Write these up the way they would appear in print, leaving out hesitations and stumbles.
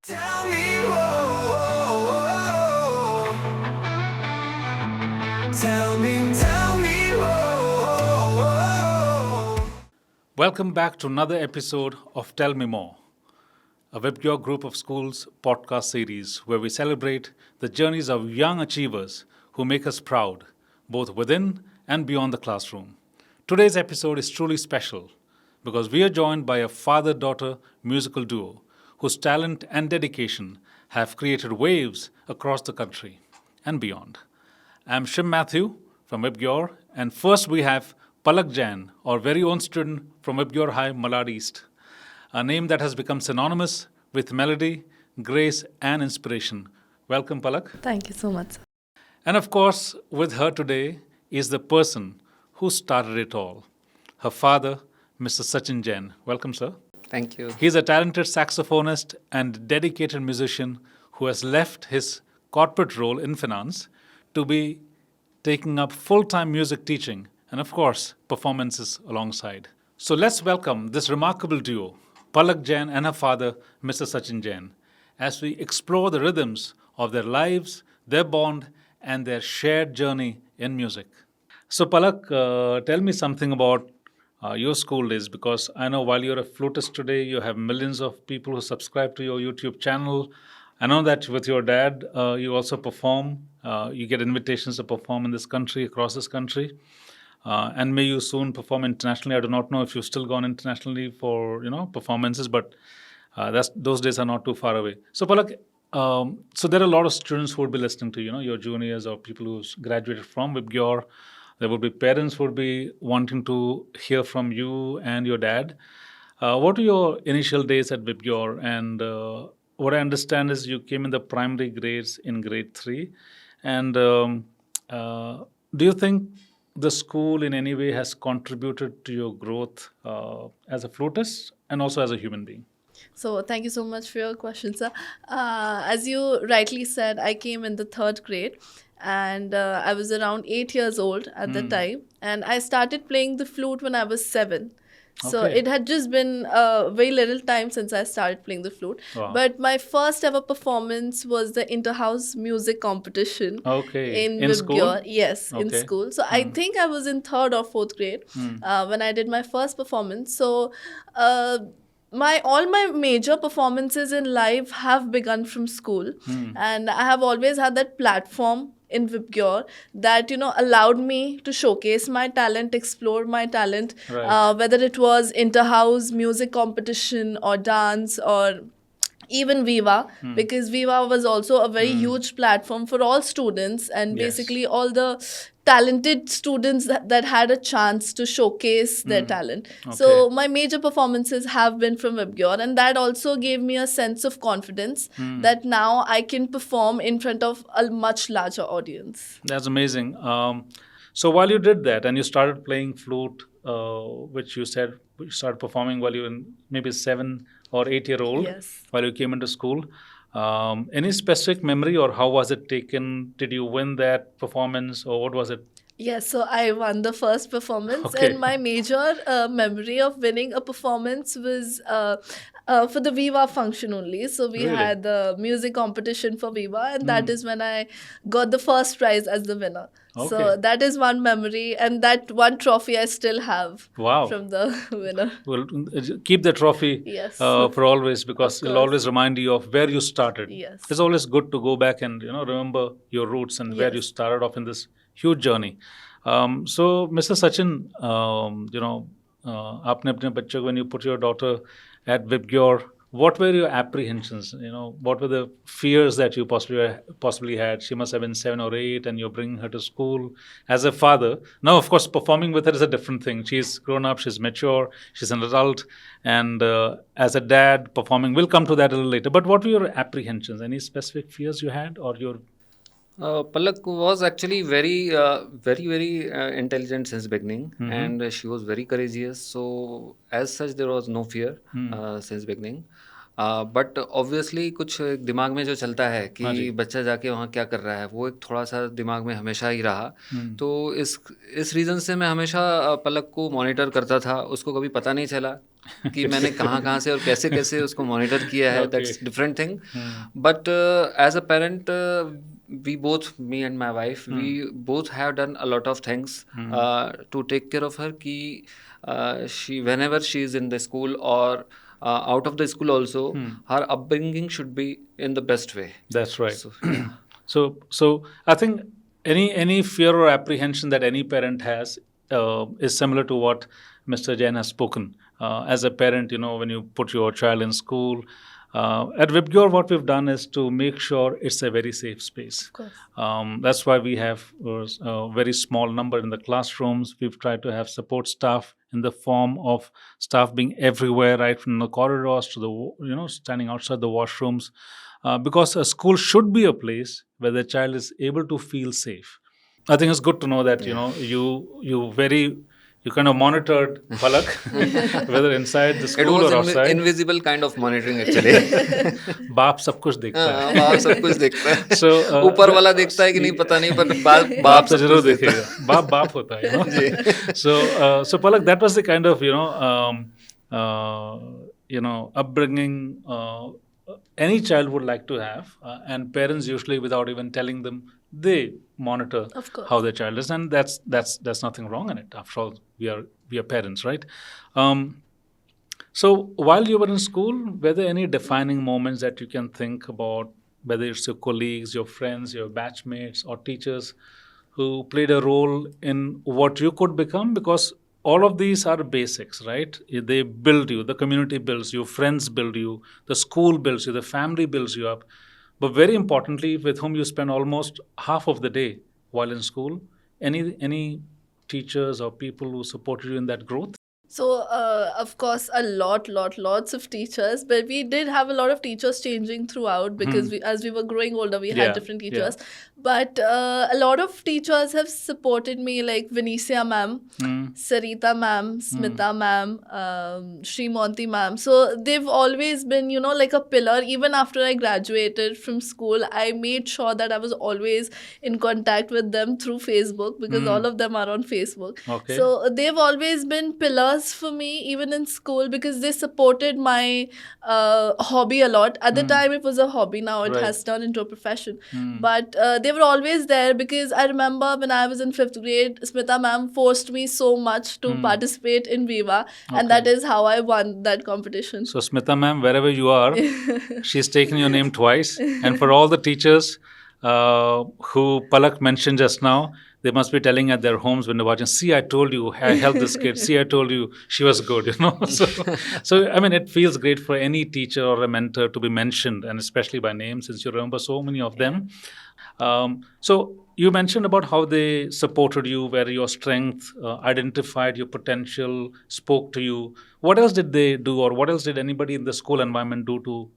Tell me, whoa, whoa, whoa. Tell me, whoa, whoa. Welcome back to another episode of Tell Me More, a VIBGYOR group of schools podcast series where we celebrate the journeys of young achievers who make us proud, both within and beyond the classroom. Today's episode is truly special because we are joined by a father daughter musical duo whose talent and dedication have created waves across the country and beyond. I'm Shim Mathew from VIBGYOR, and first we have Palak Jain, our very own student from VIBGYOR High, Malad East, a name that has become synonymous with melody, grace, and inspiration. Welcome, Palak. Thank you so much. And of course, with her today is the person who started it all, her father, Mr. Sachin Jain. Welcome, sir. Thank you. He's a talented saxophonist and dedicated musician who has left his corporate role in finance to be taking up full time music teaching and, of course, performances alongside. So let's welcome this remarkable duo, Palak Jain and her father, Mr. Sachin Jain, as we explore the rhythms of their lives, their bond, and their shared journey in music. So, Palak, tell me something about your school days because I know while you're a flutist today, you have millions of people who subscribe to your YouTube channel. I know that with your dad, you also perform. You get invitations to perform in this country, across this country. And may you soon perform internationally. I do not know if you've still gone internationally for performances, but those days are not too far away. So, Palak, so there are a lot of students who would be listening to your juniors or people who graduated from VIBGYOR. There would be parents who would be wanting to hear from you and your dad. What were your initial days at VIBGYOR? And what I understand is you came in the primary grades in grade three. And do you think the school in any way has contributed to your growth as a flutist and also as a human being? So, thank you so much for your question, sir. As you rightly said, I came in the third grade and I was around 8 years old at the time. And I started playing the flute when I was 7. So Okay. it had just been very little time since I started playing the flute. Wow. But my first ever performance was the inter-house music competition Okay. in In school? VIBGYOR. Yes, in Okay. school. So I think I was in third or fourth grade when I did my first performance. So all my major performances in life have begun from school, and I have always had that platform in VIBGYOR that allowed me to showcase my talent, explore my talent, Right. whether it was inter-house music competition or dance or even Viva, because Viva was also a very huge platform for all students and Yes. basically all the talented students that had a chance to showcase their talent. So Okay. my major performances have been from VIBGYOR, and that also gave me a sense of confidence that now I can perform in front of a much larger audience. That's amazing. So while you did that and you started playing flute, which you said you started performing while you were in maybe 7 or 8 year old, Yes. while you came into school. Any specific memory or how was it taken? Did you win that performance or what was it? Yes, so I won the first performance, Okay. and my major memory of winning a performance was for the Viva function only. So we Really? had the music competition for Viva, and that is when I got the first prize as the winner. So Okay. that is one memory, and that one trophy I still have Wow. from the winner. Well, keep the trophy Yes. for always because Of it'll course. always remind you of where you started. Yes. It's always good to go back and remember your roots and where you Yes. started off in this huge journey. So, Mr. Sachin, आपने अपने बच्चे को when you put your daughter at VIBGYOR, what were your apprehensions? What were the fears that you possibly had? She must have been 7 or 8, and you're bringing her to school as a father. Now, of course, performing with her is a different thing. She's grown up, she's mature, she's an adult, and as a dad, performing. We'll come to that a little later. But what were your apprehensions? Any specific fears you had, or your? Palak was actually very intelligent since beginning, and she was very courageous. So, as such, there was no fear since beginning. But obviously कुछ एक दिमाग में जो चलता है हाँ जी। कि बच्चा जाके वहाँ क्या कर रहा है, वो एक थोड़ा सा दिमाग में हमेशा ही रहा। तो इस रीज़न से मैं हमेशा पलक को मॉनिटर करता था। उसको कभी पता नहीं चला कि मैंने कहाँ कहाँ से और कैसे कैसे उसको मॉनिटर किया है, Okay. That's different thing. But as a parent, we both, me and my wife, we both have done a lot of things to take care of her, ki she, whenever she is in the school or out of the school also, her upbringing should be in the best way. That's right. So yeah. So I think any fear or apprehension that any parent has is similar to what Mr. Jain has spoken. As a parent, when you put your child in school, at VIBGYOR, what we've done is to make sure it's a very safe space. Of course. That's why we have a very small number in the classrooms. We've tried to have support staff in the form of staff being everywhere, right from the corridors to the standing outside the washrooms, because a school should be a place where the child is able to feel safe. I think it's good to know that you kind of monitored Palak, whether inside the It school was or outside. invisible kind of monitoring actually. बाप सब कुछ देखता है. हाँ, बाप सब कुछ देखता है। So, ऊपर वाला देखता है कि नहीं पता नहीं, पर बाप बाप तो सब जरूर कुछ देखता है। देखेगा. बाप होता है. So Palak, that was the kind of upbringing any child would like to have, and parents usually, without even telling them, they monitor Of course. how their child is, and that's nothing wrong in it. After all, we are parents, right? So while you were in school, were there any defining moments that you can think about, whether it's your colleagues, your friends, your batchmates, or teachers who played a role in what you could become? Because all of these are basics, right? They build you, the community builds you, friends build you, the school builds you, the family builds you up. But very importantly, with whom you spend almost half of the day while in school, any teachers or people who supported you in that growth? So, of course, lots of teachers, but we did have a lot of teachers changing throughout because as we were growing older, we had different teachers. But a lot of teachers have supported me, like Venetia ma'am, Sarita ma'am, Smita ma'am, Shim Mathew ma'am. So they've always been, like a pillar. Even after I graduated from school, I made sure that I was always in contact with them through Facebook because all of them are on Facebook. Okay. So they've always been pillars for me, even in school, because they supported my hobby a lot. At the time, it was a hobby. Now it has turned into a profession. But they were always there because I remember when I was in 5th grade, Smita ma'am forced me so much to participate in Viva, and that is how I won that competition. So Smita ma'am, wherever you are, she's taken your name twice. And for all the teachers who Palak mentioned just now, they must be telling at their homes when they're watching, see, I told you, I helped this kid. See, I told you, she was good, So, I mean, it feels great for any teacher or a mentor to be mentioned, and especially by name, since you remember so many of them. So you mentioned about how they supported you, where your strength, identified your potential, spoke to you. What else did they do, or what else did anybody in the school environment do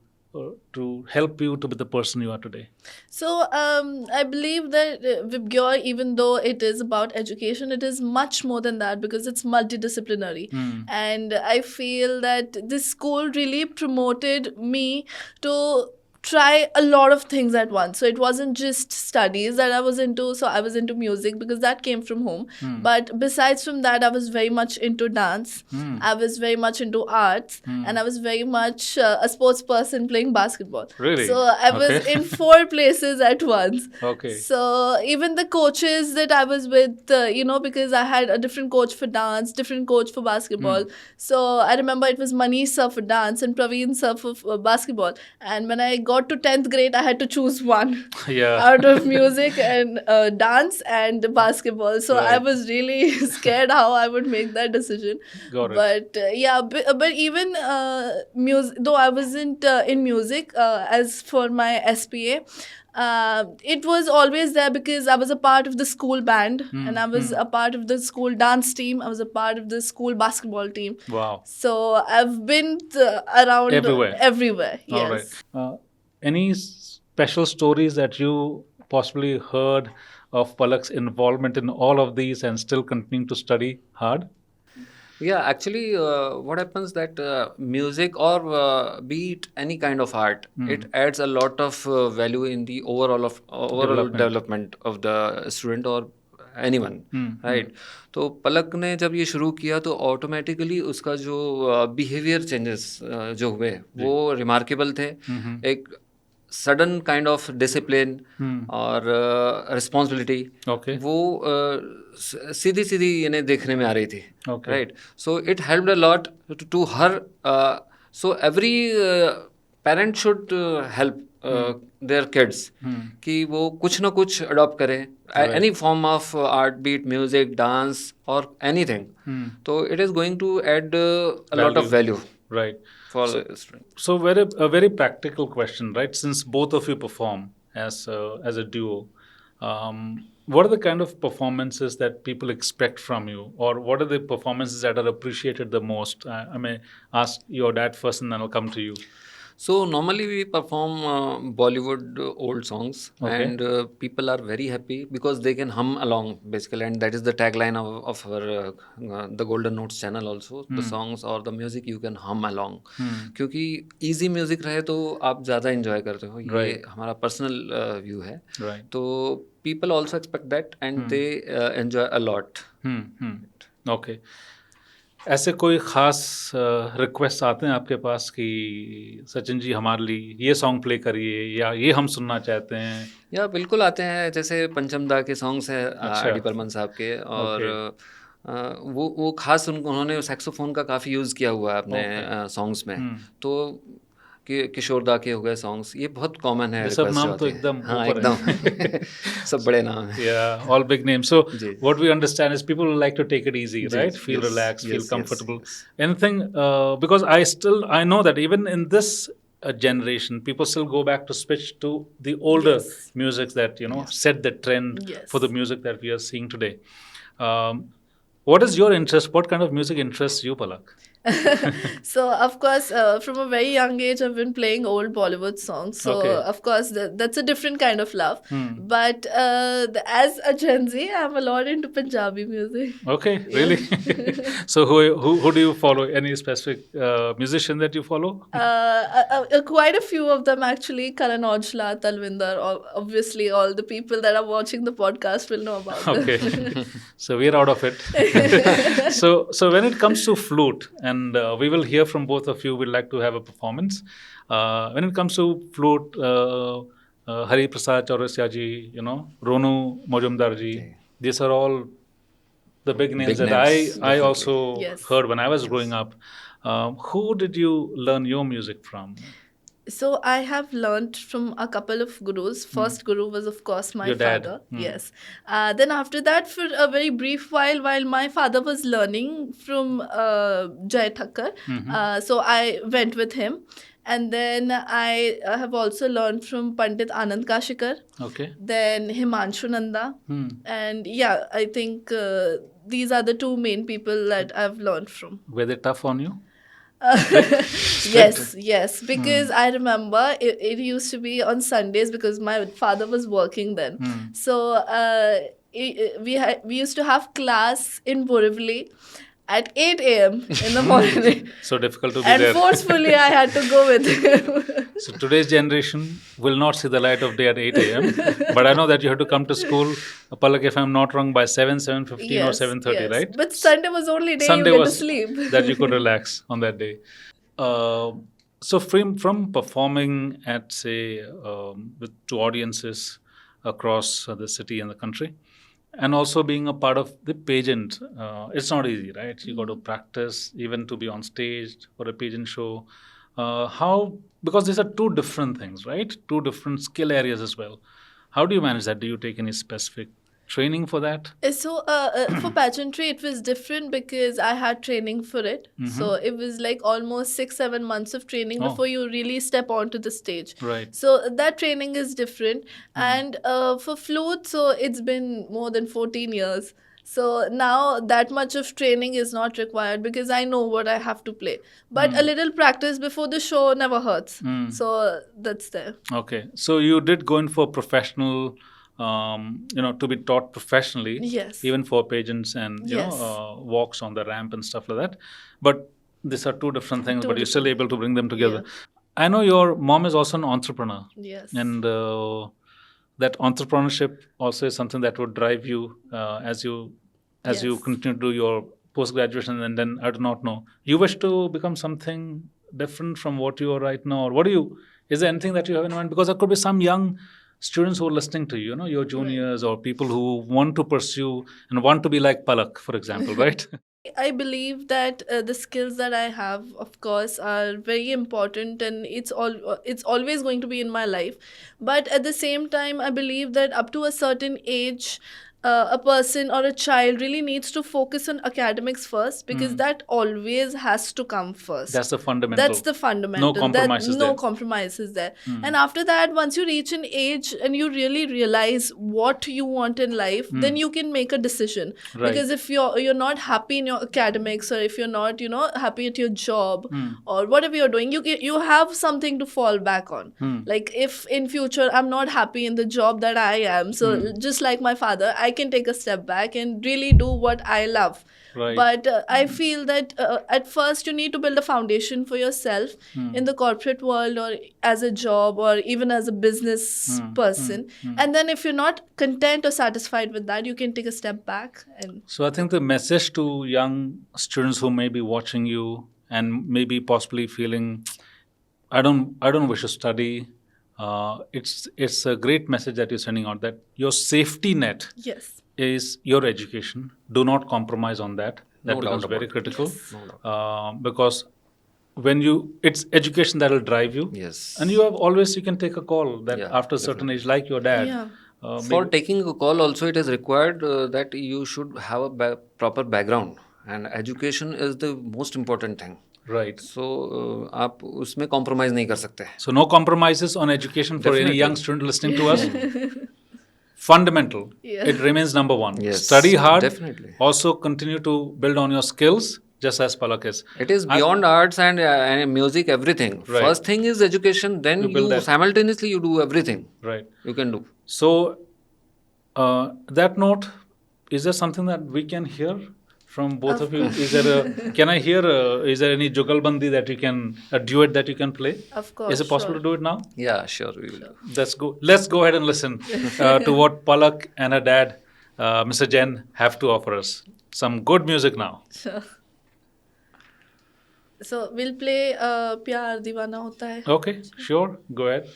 to help you to be the person you are today? So I believe that VIBGYOR, even though it is about education, it is much more than that because it's multidisciplinary. And I feel that this school really promoted me to try a lot of things at once. So it wasn't just studies that I was into. So I was into music because that came from home. But besides from that, I was very much into dance. I was very much into arts. And I was very much a sports person playing basketball. Really? So I was in 4 places at once. Okay. So even the coaches that I was with, because I had a different coach for dance, different coach for basketball. So I remember it was Manish sir for dance and Praveen sir for basketball. And when I got to 10th grade, I had to choose one out of music and dance and basketball. So I was really scared how I would make that decision. Got it. But but even music, though I wasn't in music, as for my SPA, it was always there because I was a part of the school band and I was a part of the school dance team. I was a part of the school basketball team. Wow. So I've been around everywhere. Yes. All right. Any special stories that you possibly heard of Palak's involvement in all of these and still continuing to study hard? Yeah, actually, what happens that music or be it any kind of art, it adds a lot of value in the overall development of the student or anyone, right? तो पलक ने जब ये शुरू किया तो automatically उसका जो behaviour changes जो हुए वो रिमार्केबल थे. एक सडन काइंड ऑफ डिसिप्लिन और रिस्पॉन्सिबिलिटी Okay. वो सीधी सीधी इन्हें देखने में आ रही थी, right. So it helped a lot to her. So every parent should help their kids कि वो कुछ ना कुछ अडॉप्ट करें, any form of art, beat music, dance और एनीथिंग. तो it is going to add a lot of value. Right. For the student. So a very practical question, right? Since both of you perform as a duo, what are the kind of performances that people expect from you, or what are the performances that are appreciated the most? I may ask your dad first, and then I'll come to you. So normally we perform Bollywood old songs, and people are very happy because they can hum along basically, and that is the tagline of our the Golden Notes channel also. The songs or the music you can hum along, क्योंकि easy music रहे तो आप ज़्यादा enjoy करते हो. ये हमारा personal view है. Right. तो people also expect that, and they enjoy a lot. Okay. ऐसे कोई ख़ास रिक्वेस्ट आते हैं आपके पास कि सचिन जी हमारे लिए ये सॉन्ग प्ले करिए या ये हम सुनना चाहते हैं? या बिल्कुल आते हैं. जैसे पंचम दा के सॉन्ग्स हैं आर डी बर्मन साहब के, और वो खास उन्होंने सैक्सोफोन का काफ़ी यूज़ किया हुआ है अपने सॉन्ग्स में. तो किशोर दा के हो गए सॉन्ग्स, ये बहुत कॉमन है. सब नाम तो एकदम हाँ एकदम सब बड़े नाम हैं. Yeah, all big names. So what we understand is people like to take it easy, right? Feel relaxed, feel comfortable. Anything, because I know that even in this generation, people still go back to switch to the older music that, set the trend for the music that we are seeing today. What is your interest? What kind of music interests you, Palak? So of course from a very young age I've been playing old Bollywood songs, so of course that's a different kind of love. But as a Gen Z I'm a lot into Punjabi music. Okay, really? So who do you follow? Any specific musician that you follow? Quite a few of them actually. Karan Aujla, Talvinder, obviously all the people that are watching the podcast will know about them. Okay. So we're out of it. So when it comes to flute, and we will hear from both of you. We'd like to have a performance. When it comes to flute, Hari Prasad Chaurasia ji, Ronu Majumdar ji, these are all the big names that I also heard when I was growing up. Who did you learn your music from? So I have learned from a couple of gurus. First guru was of course my Your dad. father. Yes. Then after that, for a very brief while my father was learning from Jai Thakkar, so I went with him. And then I have also learned from Pandit Anand Kashikar. Okay. Then Himanshu Nanda. And yeah, I think these are the two main people that I've learned from. Were they tough on you? Yes, because I remember it used to be on Sundays because my father was working then. So we used to have class in Borivali at 8 a.m. in the morning. So difficult to be and there. And forcefully I had to go with him. So today's generation will not see the light of day at 8 a.m. But I know that you have to come to school, Palak, if I'm not wrong, by 7:15 or 7:30, right? But Sunday was only day Sunday you get was to sleep. that you could relax on that day. So from performing at, say, to audiences across the city and the country, and also being a part of the pageant, it's not easy, right? You got to practice even to be on stage for a pageant show. Because these are two different things, right? Two different skill areas as well. How do you manage that? Do you take any specific training for that? So for pageantry it was different because I had training for it. So it was like almost 6-7 months of training before you really step onto the stage. Right. So that training is different. And for flute, so it's been more than 14 years. So now that much of training is not required because I know what I have to play. But a little practice before the show never hurts. So that's there. Okay. So you did go in for professional to be taught professionally, Yes. even for pageants and Yes. walks on the ramp and stuff like that. But these are two different things, Two but you're still different able to bring them together. Yeah. I know your mom is also an entrepreneur, Yes. and that entrepreneurship also is something that would drive you as you Yes. continue to do your post graduation, and then I do not know, you wish to become something different from what you are right now, or what do you? Is there anything that you have in mind? Because there could be some young students who are listening to you, your juniors or people who want to pursue and want to be like Palak, for example, right? I believe that the skills that I have, of course, are very important, and it's always going to be in my life. But at the same time, I believe that up to a certain age, a person or a child really needs to focus on academics first, because that always has to come first. That's the fundamental. That's the fundamental. No compromises no there. compromises there. And after that, once you reach an age and you really realize what you want in life, then you can make a decision. Right. Because if you're not happy in your academics, or if you're not happy at your job, or whatever you're doing, you have something to fall back on. Like, if in future I'm not happy in the job that I am, so just like my father, I can take a step back and really do what I love. Right. But I feel that at first you need to build a foundation for yourself in the corporate world, or as a job, or even as a business person. And then if you're not content or satisfied with that, you can take a step back. And So I think the message to young students who may be watching you and maybe possibly feeling, I don't wish to study. It's a great message that you're sending out, that your safety net yes. is your education. Do not compromise on that. That No becomes doubt very about it. critical. Yes. No doubt. Because it's education that will drive you. Yes. And you can take a call that Yeah, after a certain age, like your dad. Yeah. For taking a call also, it is required that you should have a proper background, and education is the most important thing. Right. So आप उसमें compromise नहीं कर सकते. So no compromises on education for any Definitely. young student listening to us. Fundamental. Yeah. It remains number one. Yes, Study hard. definitely. Also continue to build on your skills, just as Palak is. It is beyond arts and music, everything. Right. First thing is education, then You build you that. simultaneously you do everything. Right. You can do. So, that note, is there something that we can hear from both of you? Is there can I hear? Is there any jugalbandi that a duet that you can play? Of course. Is it possible sure. to do it now? Yeah, sure. We will. Let's go ahead and listen to what Palak and her dad, Mr. Jain, have to offer us. Some good music now. Sure. So we'll play Pyar Deewana Hota Hai. Okay, sure. Go ahead.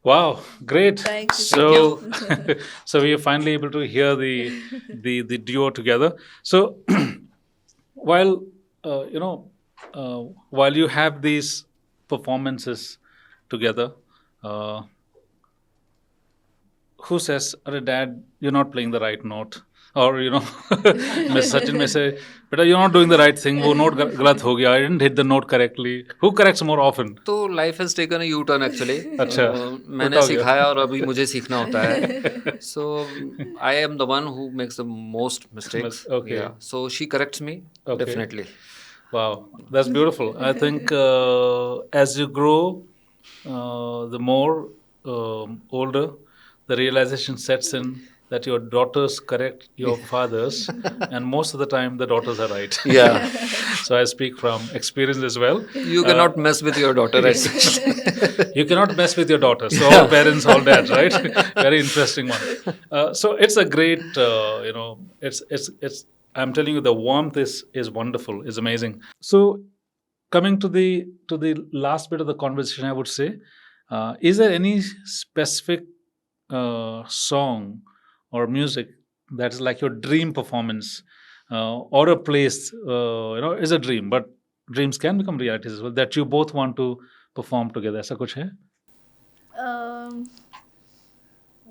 Wow, great. Thank you. So, so we are finally able to hear the duo together. So, while while you have these performances together, who says, "Arey, Dad, you're not playing the right note," or Miss Sachin may say, "Beta, you're not doing the right thing. वो note गलत हो गया. I didn't hit the note correctly." Who corrects more often? तो life has taken a U turn actually. अच्छा, मैंने उल्टा हो गया। सिखाया और अभी मुझे सीखना होता है। So I am the one who makes the most mistakes. Okay. Yeah so she corrects me Okay. Definitely. Wow, that's beautiful. I think as you grow, the more older, the realization sets in that your daughters correct your fathers, and most of the time the daughters are right. Yeah. So I speak from experience as well. You cannot mess with your daughter as such. You cannot mess with your daughter. So all parents, all dads, right? Very interesting one. So it's a great, it's. I'm telling you, the warmth is wonderful, is amazing. So coming to the last bit of the conversation, I would say, is there any specific song or music that is like your dream performance, or a place, is a dream, but dreams can become realities as well, that you both want to perform together? ऐसा कुछ है?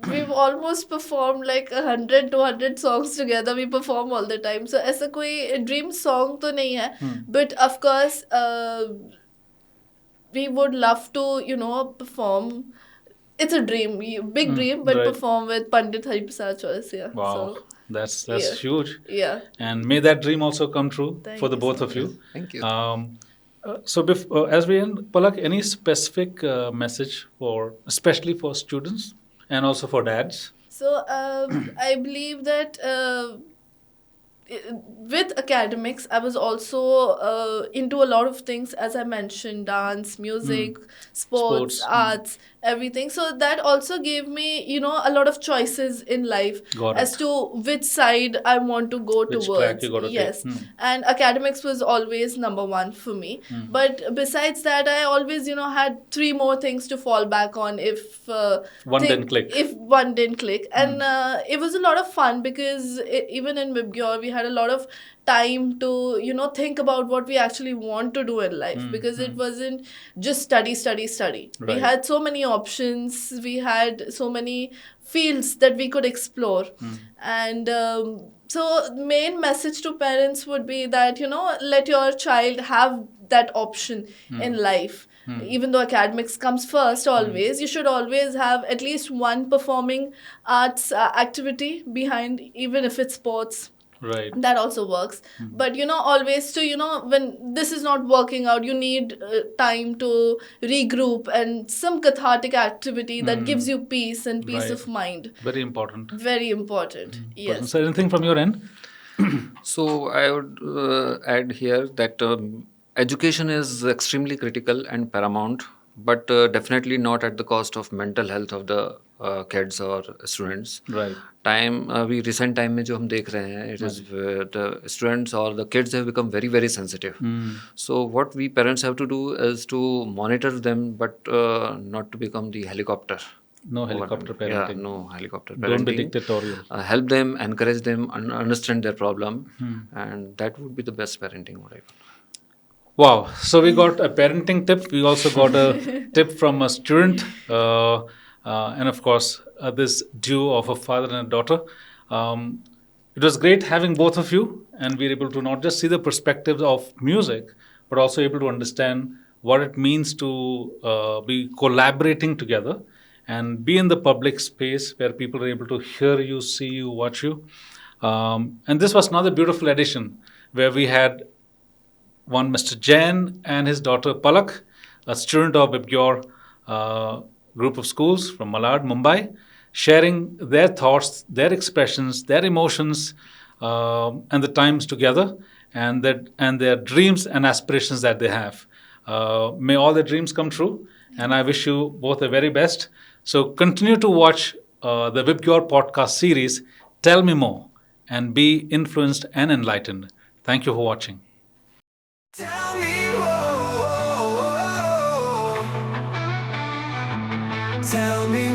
We've almost performed like 100, 200 songs together. We perform all the time. So ऐसा कोई dream song तो नहीं है. But of course, we would love to, perform. It's a dream, big dream, but right. perform with Pandit Hari Prasad Chaurasia. Wow, So, that's yeah. huge. Yeah. And may that dream also come true Thank for the you both so of you. Thank you. So as we end, Palak, any specific message especially for students and also for dads? So I believe that with academics, I was also into a lot of things, as I mentioned, dance, music, sports, arts, everything. So that also gave me, a lot of choices in life as to which side I want to go Which towards. track you got to yes. take. And academics was always number one for me. But besides that, I always, had three more things to fall back on if one didn't click. If one didn't click. And it was a lot of fun because even in VIBGYOR, we had a lot of time to think about what we actually want to do in life, because it wasn't just study. Right. We had so many options, we had so many fields that we could explore. And so main message to parents would be that let your child have that option in life. Even though academics comes first always, you should always have at least one performing arts activity behind, even if it's sports. Right. That also works. But always to when this is not working out, you need time to regroup and some cathartic activity that gives you peace and peace of mind. Very important. Very important. Yes. So anything from your end? So I would add here that education is extremely critical and paramount, but definitely not at the cost of mental health of the kids or students. Right. Recent time में जो हम देख रहे हैं, it is the students or the kids have become very, very sensitive. So what we parents have to do is to monitor them, but not to become the helicopter. No helicopter parenting. Yeah, no helicopter parenting. Don't be dictatorial. Help them, encourage them, understand their problem, and that would be the best parenting. What I feel. Wow. So we got a parenting tip. We also got a tip from a student. And of course, this duo of a father and a daughter. It was great having both of you, and we're able to not just see the perspectives of music, but also able to understand what it means to be collaborating together and be in the public space where people are able to hear you, see you, watch you. And this was another beautiful edition where we had one Mr. Jain and his daughter Palak, a student of VIBGYOR group of schools from Malad, Mumbai, sharing their thoughts, their expressions, their emotions, and the times together, and their dreams and aspirations that they have. May all their dreams come true, and I wish you both the very best. So continue to watch the VIBGYOR podcast series, Tell Me More, and be influenced and enlightened. Thank you for watching. Tell me more. Tell me